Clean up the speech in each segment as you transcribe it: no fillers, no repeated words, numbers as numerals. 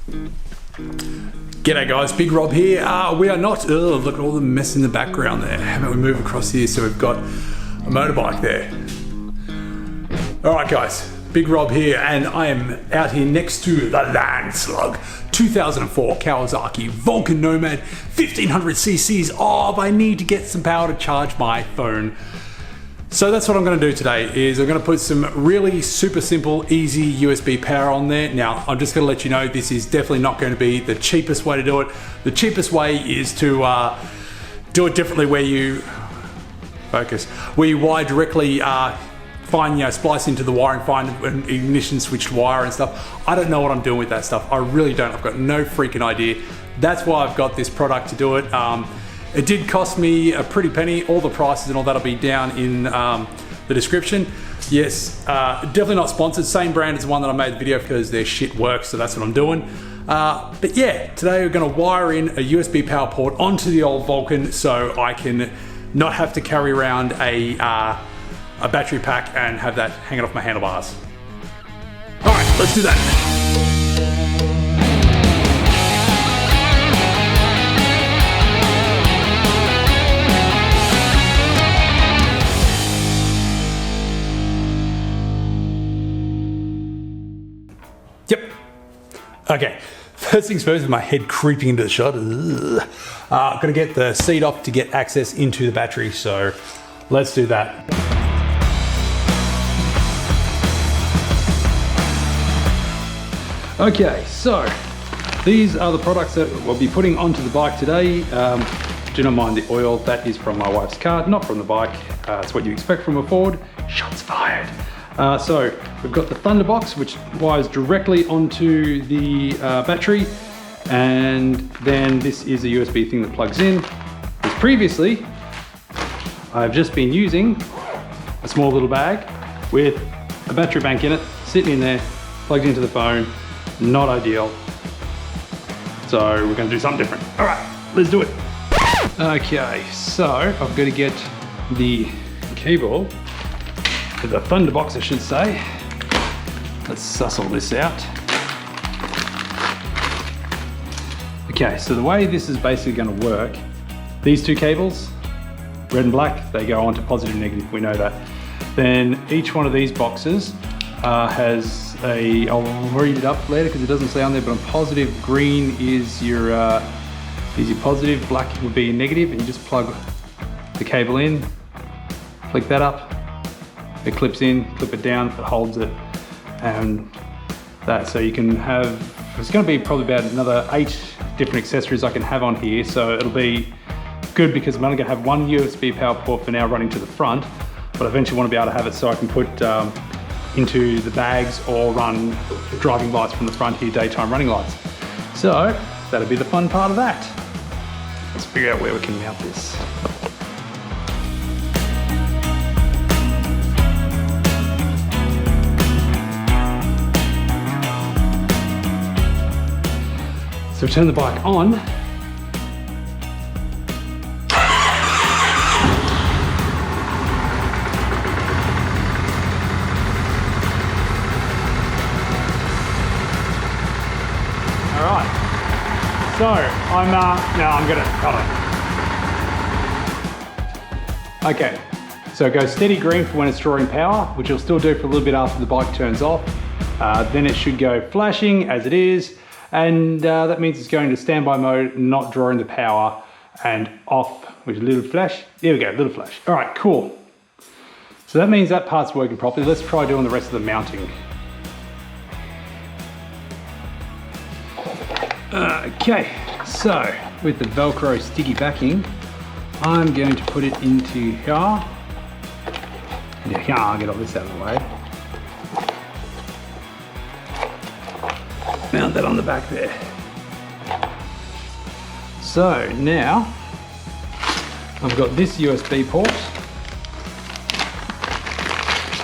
G'day guys, BigRob here. We are not, look at all the mess in the background there. How about we move across here so we've got a motorbike there. Alright guys, BigRob here, and I am out here next to the Landslug 2004 Kawasaki Vulcan Nomad 1500 cc's of I need to get some power to charge my phone. So that's what I'm going to do today, is I'm going to put some really super simple, easy USB power on there. Now, I'm just going to let you know this is definitely not going to be the cheapest way to do it. The cheapest way is to do it differently, where you wire directly, find, splice into the wire and find an ignition switched wire and stuff. I don't know what I'm doing with that stuff. I really don't. I've got no freaking idea. That's why I've got this product to do it. It did cost me a pretty penny. All the prices and all that'll be down in the description. Yes, definitely not sponsored. Same brand as the one that I made the video because their shit works, so that's what I'm doing. But yeah, today we're gonna wire in a USB power port onto the old Vulcan so I can not have to carry around a battery pack and have that hanging off my handlebars. All right, let's do that. Yep. Okay. First things first, with my head creeping into the shot. Gotta get the seat off to get access into the battery, so let's do that. Okay, so these are the products that we'll be putting onto the bike today. Do not mind the oil, that is from my wife's car, not from the bike. It's what you expect from a Ford. Shots fired. So we've got the ThunderBox, which wires directly onto the battery, and then this is a USB thing that plugs in. As previously, I've just been using a small little bag with a battery bank in it, sitting in there, plugged into the phone. Not ideal. So we're going to do something different. All right, let's do it. Okay, so I've got to get the cable, the ThunderBox I should say. Let's suss all this out. Okay, so the way this is basically going to work, these two cables, red and black, they go onto positive and negative, we know that. Then each one of these boxes has I'll read it up later because it doesn't say on there, but on positive, green is your positive, black would be your negative, and you just plug the cable in, flick that up, it clips in, clip it down, it holds it, and that. So you can have, it's going to be probably about another 8 different accessories I can have on here, so it'll be good because I'm only going to have one USB power port for now running to the front, but I eventually want to be able to have it so I can put into the bags or run driving lights from the front here, daytime running lights. So that'll be the fun part of that. Let's figure out where we can mount this. So turn the bike on. So I'm gonna cut it. Okay, so it goes steady green for when it's drawing power, which it'll still do for a little bit after the bike turns off. Then it should go flashing as it is, and that means it's going to standby mode, not drawing the power, and off with a little flash. There we go, little flash. All right, cool. So that means that part's working properly. Let's try doing the rest of the mounting. Okay, so with the Velcro sticky backing, I'm going to put it into here. And here, I'll get all this out of the way. Mount that on the back there. So now, I've got this USB port.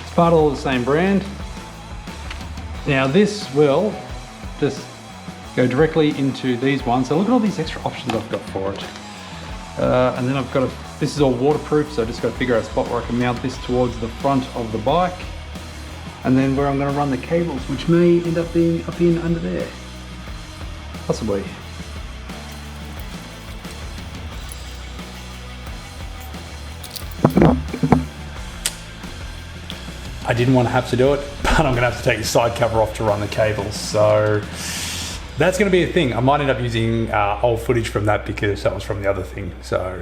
It's part of all the same brand. Now this will just go directly into these ones. So look at all these extra options I've got for it. And then I've got this is all waterproof, so I just got to figure out a spot where I can mount this towards the front of the bike. And then where I'm going to run the cables, which may end up being up in under there. Possibly. I didn't want to have to do it, but I'm going to have to take the side cover off to run the cables. So that's going to be a thing. I might end up using old footage from that because that was from the other thing. So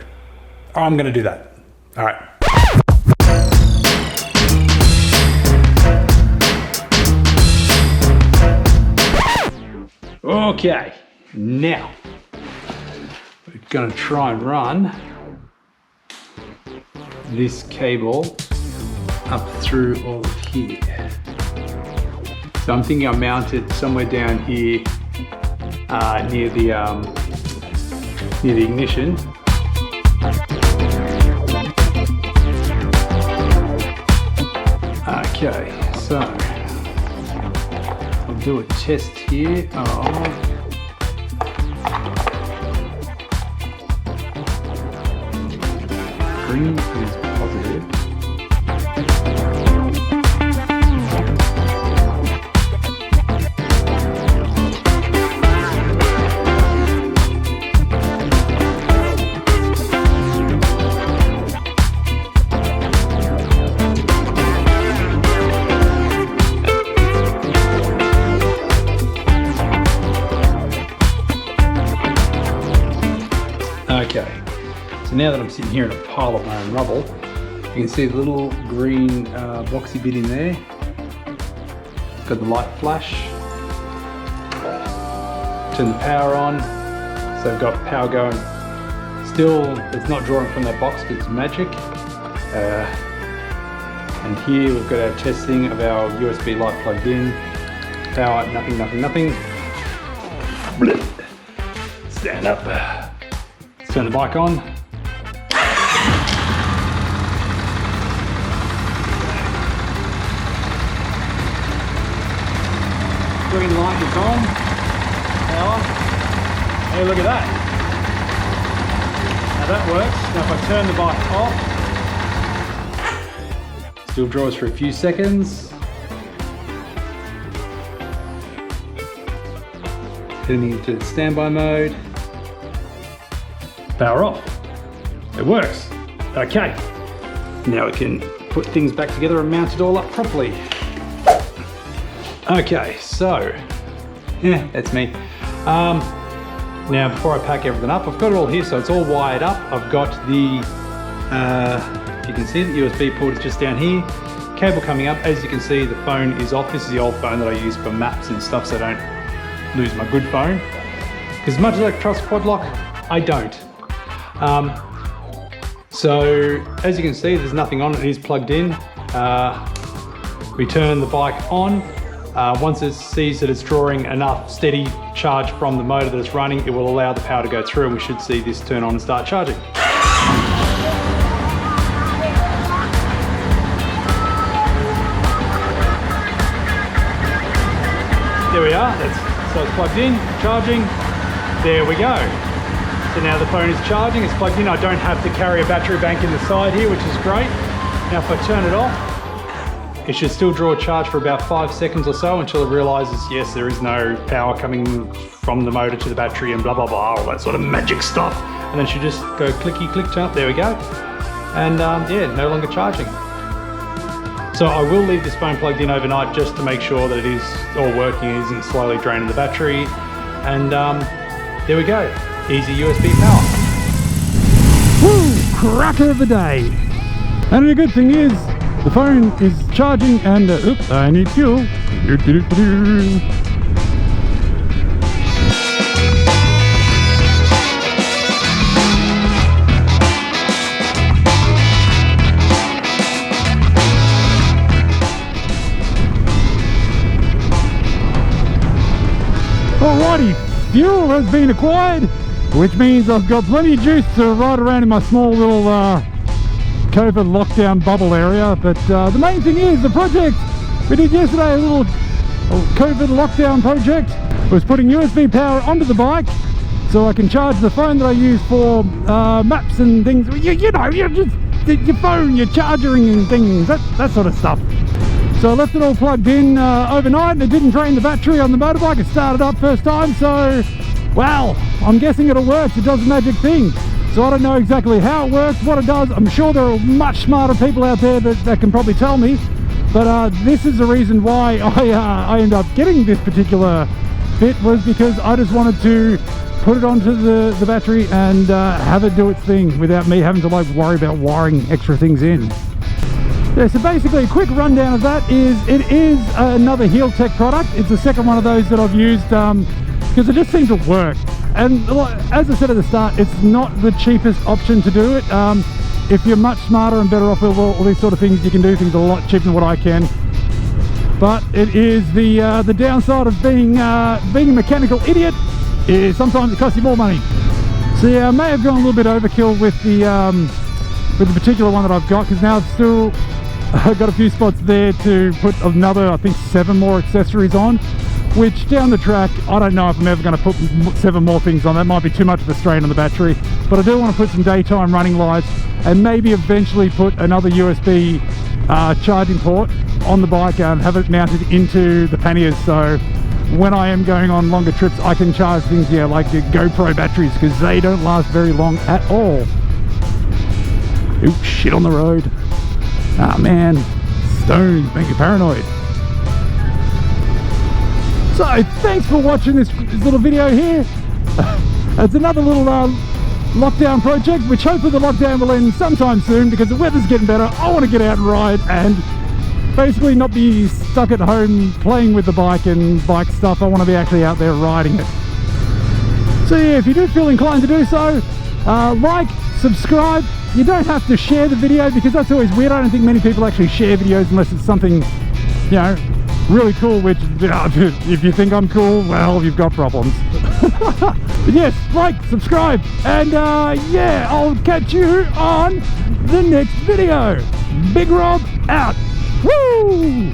I'm going to do that. All right. Okay, now we're going to try and run this cable up through all of here. So I'm thinking I'll mount it somewhere down here near the ignition. Okay, so I'll do a test here of green is positive. Okay, so now that I'm sitting here in a pile of my own rubble, you can see the little green boxy bit in there. It's got the light flash. Turn the power on, so I've got power going. Still, it's not drawing from that box, but it's magic. And here we've got our testing of our USB light plugged in. Power, nothing. Stand up. Turn the bike on. Green light is on. Power. Hey, look at that. Now that works. Now if I turn the bike off, still draws for a few seconds. Turning into standby mode. Power off. It works. Okay. Now we can put things back together and mount it all up properly. Okay, so, yeah, that's me. Now before I pack everything up, I've got it all here, so it's all wired up. I've got the, if you can see, the USB port is just down here. Cable coming up. As you can see, the phone is off. This is the old phone that I use for maps and stuff, so I don't lose my good phone. Because as much as I trust quad lock, I don't. So as you can see, there's nothing on it. It is plugged in. We turn the bike on. Once it sees that it's drawing enough steady charge from the motor that it's running, it will allow the power to go through, and we should see this turn on and start charging. There we are. So it's plugged in, charging. There we go. So now the phone is charging, it's plugged in. I don't have to carry a battery bank in the side here, which is great. Now if I turn it off, it should still draw a charge for about 5 seconds or so until it realizes, yes, there is no power coming from the motor to the battery and blah, blah, blah, all that sort of magic stuff. And then it should just go clicky, click, turn up, there we go. And yeah, no longer charging. So I will leave this phone plugged in overnight just to make sure that it is all working, it isn't slowly draining the battery. And there we go. Easy USB power. Woo! Cracker of the day! And the good thing is, the phone is charging and, oops, I need fuel. Alrighty, fuel has been acquired, which means I've got plenty of juice to ride around in my small little COVID lockdown bubble area. But the main thing is the project we did yesterday, a little COVID lockdown project, was putting USB power onto the bike so I can charge the phone that I use for maps and things. You know, you're just your phone, your charging and things, that sort of stuff. So I left it all plugged in overnight and it didn't drain the battery on the motorbike. It started up first time, so Well, I'm guessing it'll work. It does a magic thing. So I don't know exactly how it works, what it does. I'm sure there are much smarter people out there that can probably tell me. But this is the reason why I ended up getting this particular bit, was because I just wanted to put it onto the battery and have it do its thing without me having to like worry about wiring extra things in. Yeah, so basically a quick rundown of that is it is another Heeltech product. It's the second one of those that I've used because it just seemed to work. And as I said at the start, it's not the cheapest option to do it. If you're much smarter and better off with all these sort of things, you can do things a lot cheaper than what I can. But it is the downside of being a mechanical idiot is sometimes it costs you more money. So yeah, I may have gone a little bit overkill with the particular one that I've got, because now I've got a few spots there to put another, I think 7 more accessories on, which down the track, I don't know if I'm ever going to put 7 more things on. That might be too much of a strain on the battery, but I do want to put some daytime running lights and maybe eventually put another USB charging port on the bike and have it mounted into the panniers, so when I am going on longer trips I can charge things, yeah, like the GoPro batteries, because they don't last very long at all. Oops, shit on the road. Ah man, stones make you paranoid. So thanks for watching this little video here. It's another little lockdown project, which hopefully the lockdown will end sometime soon because the weather's getting better. I want to get out and ride and basically not be stuck at home playing with the bike and bike stuff. I want to be actually out there riding it. So yeah, if you do feel inclined to do so, like, subscribe. You don't have to share the video because that's always weird. I don't think many people actually share videos unless it's something, you know, really cool, which if you think I'm cool, well, you've got problems. But yes, like, subscribe, and yeah, I'll catch you on the next video. BigRob out. Woo!